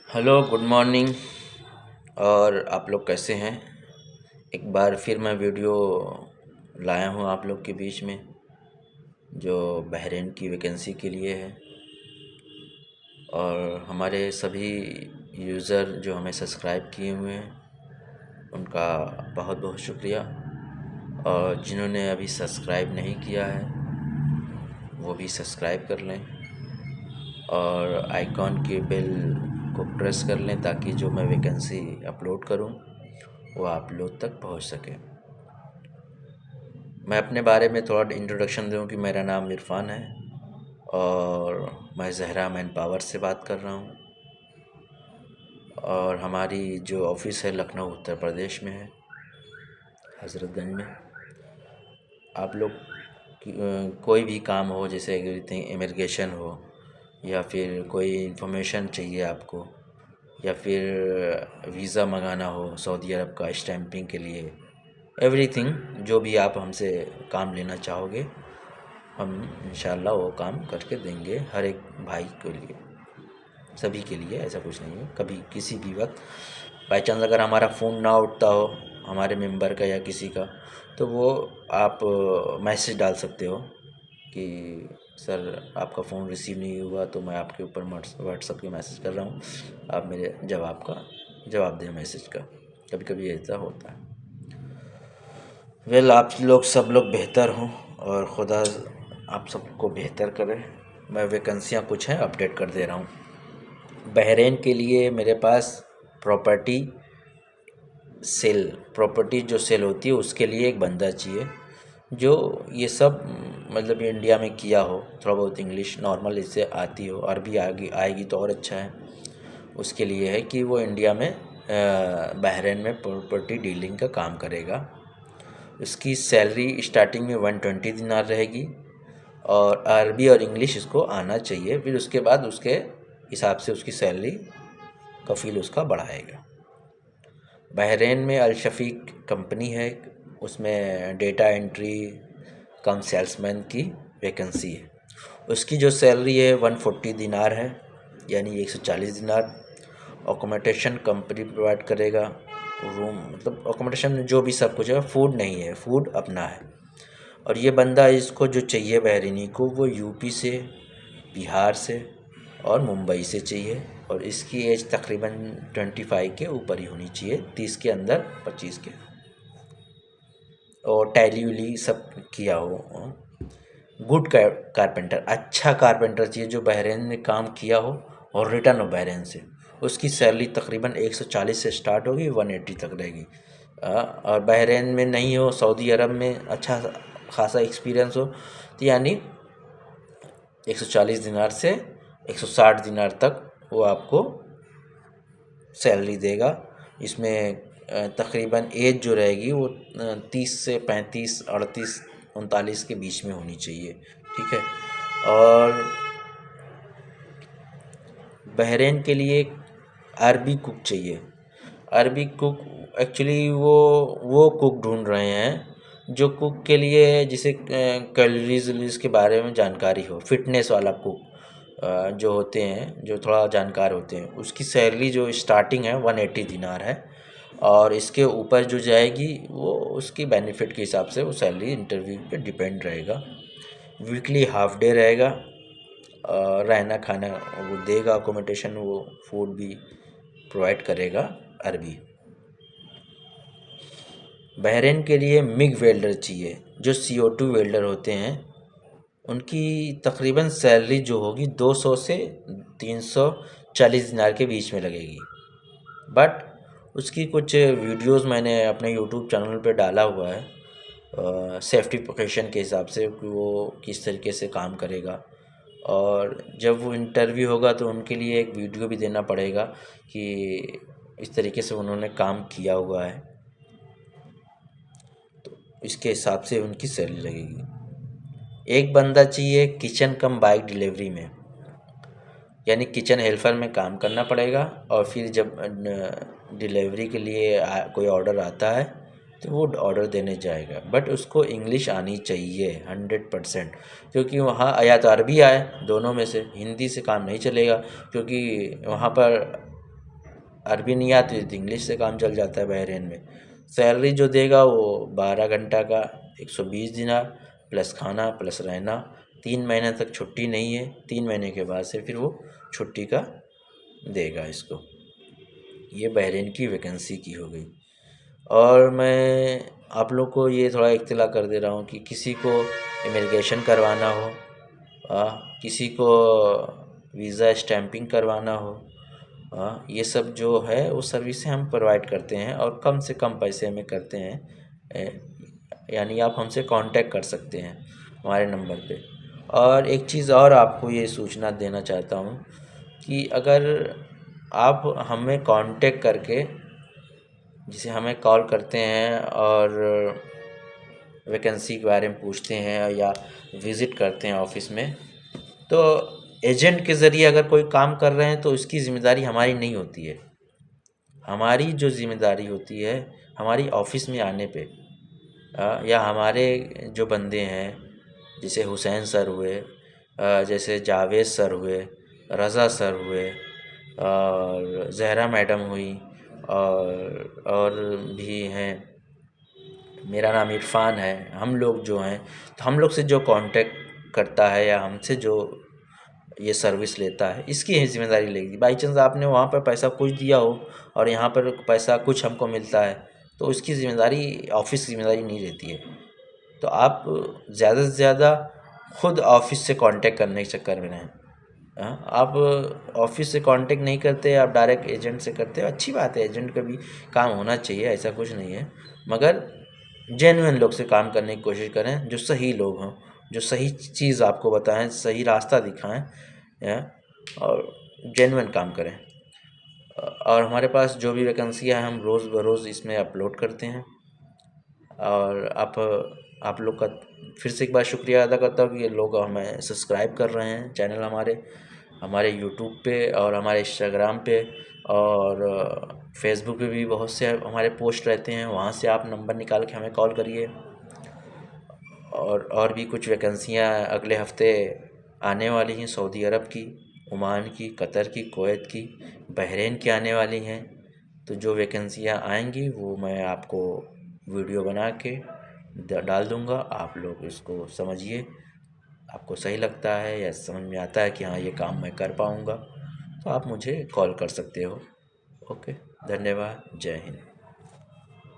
Hello, good morning. और आप लोग कैसे हैं? एक बार फिर मैं वीडियो लाया हूँ आप लोग के बीच में, जो बहरीन की वैकेंसी के लिए है। और हमारे सभी यूज़र जो हमें सब्सक्राइब किए हुए हैं, उनका बहुत बहुत शुक्रिया। और जिन्होंने अभी सब्सक्राइब नहीं किया है, वो भी सब्सक्राइब कर लें और आइकॉन के बेल को प्रेस कर लें, ताकि जो मैं वैकेंसी अपलोड करूं वो आप लोग तक पहुंच सके। मैं अपने बारे में थोड़ा इंट्रोडक्शन दूं कि मेरा नाम इरफान है और मैं ज़हरा मैन पावर से बात कर रहा हूं। और हमारी जो ऑफ़िस है लखनऊ उत्तर प्रदेश में है, हज़रतगंज में। आप लोग कोई भी काम हो, जैसे एवरीथिंग इमिग्रेशन हो, या फिर कोई इन्फॉर्मेशन चाहिए आपको, या फिर वीज़ा मंगाना हो सऊदी अरब का स्टैंपिंग के लिए, एवरीथिंग जो भी आप हमसे काम लेना चाहोगे, हम इंशाल्लाह वो काम करके देंगे हर एक भाई के लिए, सभी के लिए। ऐसा कुछ नहीं है, कभी किसी भी वक्त बाई चांस अगर हमारा फ़ोन ना उठता हो, हमारे मेंबर का या किसी का, तो वो आप मैसेज डाल सकते हो कि सर आपका फ़ोन रिसीव नहीं हुआ, तो मैं आपके ऊपर व्हाट्सअप पे मैसेज कर रहा हूँ, आप मेरे जवाब दें मैसेज का। कभी कभी ऐसा होता है। आप लोग सब लोग बेहतर हों और खुदा आप सबको बेहतर करे। मैं वैकेंसियाँ कुछ हैं अपडेट कर दे रहा हूँ। बहरीन के लिए मेरे पास प्रॉपर्टी प्रॉपर्टी जो सेल होती है उसके लिए एक बंदा चाहिए, जो ये सब मतलब इंडिया में किया हो, थोड़ा बहुत इंग्लिश नॉर्मल इससे आती हो, अरबी आएगी तो और अच्छा है। उसके लिए है कि वो इंडिया में बहरीन में प्रॉपर्टी डीलिंग का काम करेगा। उसकी सैलरी स्टार्टिंग में 120 दिनार रहेगी और अरबी और इंग्लिश इसको आना चाहिए। फिर उसके बाद उसके हिसाब से उसकी सैलरी कफ़ील उसका बढ़ाएगा। बहरीन में अल शफीक कंपनी है, उसमें डेटा एंट्री कम सेल्समैन की वैकेंसी है। उसकी जो सैलरी है 140 दिनार है, यानी 140 दिनार। अकोमोडेशन कंपनी प्रोवाइड करेगा, रूम मतलब अकोमोडेशन में जो भी सब कुछ है, फूड नहीं है, फूड अपना है। और ये बंदा इसको जो चाहिए बहरीनी को, वो यूपी से, बिहार से और मुंबई से चाहिए। और इसकी एज तकरीबन 25 के ऊपर ही होनी चाहिए, 30 के अंदर, 25 के। और टैली उली सब किया हो। गुड कारपेंटर, अच्छा कारपेंटर चाहिए जो बहरीन में काम किया हो और रिटर्न हो बहरीन से। उसकी सैलरी तकरीबन 140 से स्टार्ट होगी, 180 तक रहेगी। और बहरीन में नहीं हो, सऊदी अरब में अच्छा खासा एक्सपीरियंस हो, तो यानी 140 दिनार से 160 दिनार तक वो आपको सैलरी देगा। इसमें तकरीबन एज जो रहेगी वो 30 से 35, 38, 39 के बीच में होनी चाहिए, ठीक है। और बहरीन के लिए अरबी कुक चाहिए। अरबी कुक एक्चुअली वो कुक ढूंढ रहे हैं जो कुक के लिए, जिसे कैलोरीज वलोरीज के बारे में जानकारी हो, फिटनेस वाला कुक जो होते हैं, जो थोड़ा जानकार होते हैं। उसकी सैलरी जो स्टार्टिंग है 180 दिनार है, और इसके ऊपर जो जाएगी वो उसकी बेनिफिट के हिसाब से वो सैलरी इंटरव्यू पे डिपेंड रहेगा। वीकली हाफ डे रहेगा, रहना खाना वो देगा, अकोमोडेशन वो फूड भी प्रोवाइड करेगा अरबी। बहरीन के लिए मिग वेल्डर चाहिए, जो CO2 वेल्डर होते हैं। उनकी तकरीबन सैलरी जो होगी 200 से 340 दिनार के बीच में लगेगी। बट उसकी कुछ वीडियोस मैंने अपने यूट्यूब चैनल पे डाला हुआ है, सेफ्टी प्रिकॉशन के हिसाब से कि वो किस तरीके से काम करेगा। और जब वो इंटरव्यू होगा तो उनके लिए एक वीडियो भी देना पड़ेगा कि इस तरीके से उन्होंने काम किया हुआ है, तो इसके हिसाब से उनकी सैलरी लगेगी। एक बंदा चाहिए किचन कम बाइक डिलीवरी में, यानी किचन हेल्पर में काम करना पड़ेगा। और फिर जब डिलीवरी के लिए कोई ऑर्डर आता है तो वो ऑर्डर देने जाएगा। बट उसको इंग्लिश आनी चाहिए 100%, क्योंकि वहाँ या तो अरबी आए, दोनों में से। हिंदी से काम नहीं चलेगा, क्योंकि वहाँ पर अरबी नहीं आती तो इंग्लिश से काम चल जाता है बहरीन में। सैलरी जो देगा वो 12 घंटा का 120 दिनार प्लस खाना प्लस रहना। 3 महीने तक छुट्टी नहीं है, 3 महीने के बाद से फिर वो छुट्टी का देगा इसको। ये बहरीन की वैकेंसी की हो गई। और मैं आप लोग को ये थोड़ा इत्तला कर दे रहा हूँ कि किसी को इमिग्रेशन करवाना हो, किसी को वीज़ा स्टैंपिंग करवाना हो, ये सब जो है वो सर्विसें हम प्रोवाइड करते हैं और कम से कम पैसे में करते हैं। यानी आप हमसे कांटेक्ट कर सकते हैं हमारे नंबर पे। और एक चीज़ और आपको ये सूचना देना चाहता हूँ कि अगर आप हमें कांटेक्ट करके जैसे हमें कॉल करते हैं और वैकेंसी के बारे में पूछते हैं या विज़िट करते हैं ऑफिस में, तो एजेंट के ज़रिए अगर कोई काम कर रहे हैं तो इसकी ज़िम्मेदारी हमारी नहीं होती है। हमारी जो ज़िम्मेदारी होती है हमारी ऑफिस में आने पे या हमारे जो बंदे हैं जैसे हुसैन सर हुए, जैसे जावेद सर हुए, रज़ा सर हुए और ज़हरा मैडम हुई और भी हैं, मेरा नाम इरफ़ान है। हम लोग जो हैं तो हम लोग से जो कांटेक्ट करता है या हमसे जो ये सर्विस लेता है इसकी ही ज़िम्मेदारी लेगी। बाई चांस आपने वहाँ पर पैसा कुछ दिया हो और यहाँ पर पैसा कुछ हमको मिलता है तो उसकी ज़िम्मेदारी ऑफिस की ज़िम्मेदारी नहीं रहती है। तो आप ज़्यादा से ज़्यादा खुद ऑफिस से कांटेक्ट करने के चक्कर में रहें। आप ऑफिस से कांटेक्ट नहीं करते, आप डायरेक्ट एजेंट से करते हो, अच्छी बात है, एजेंट का भी काम होना चाहिए, ऐसा कुछ नहीं है। मगर जेन्युइन लोग से काम करने की कोशिश करें, जो सही लोग हों, जो सही चीज़ आपको बताएं, सही रास्ता दिखाएं और जेन्युइन काम करें। और हमारे पास जो भी वैकेंसियाँ हैं हम रोज़ बरोज़ इसमें अपलोड करते हैं। और आप लोग का फिर से एक बार शुक्रिया अदा करता हूँ कि ये लोग हमें सब्सक्राइब कर रहे हैं चैनल हमारे यूट्यूब पे और हमारे इंस्टाग्राम पे और फेसबुक पे भी बहुत से हमारे पोस्ट रहते हैं, वहाँ से आप नंबर निकाल के हमें कॉल करिए। और भी कुछ वैकेंसियाँ अगले हफ्ते आने वाली हैं, सऊदी अरब की, ओमान की, कतर की, कुवैत की, बहरीन की आने वाली हैं। तो जो वैकेंसियाँ आएंगी वो मैं आपको वीडियो बना के डाल दूँगा। आप लोग इसको समझिए, आपको सही लगता है या समझ में आता है कि हाँ ये काम मैं कर पाऊँगा तो आप मुझे कॉल कर सकते हो। ओके, धन्यवाद, जय हिंद।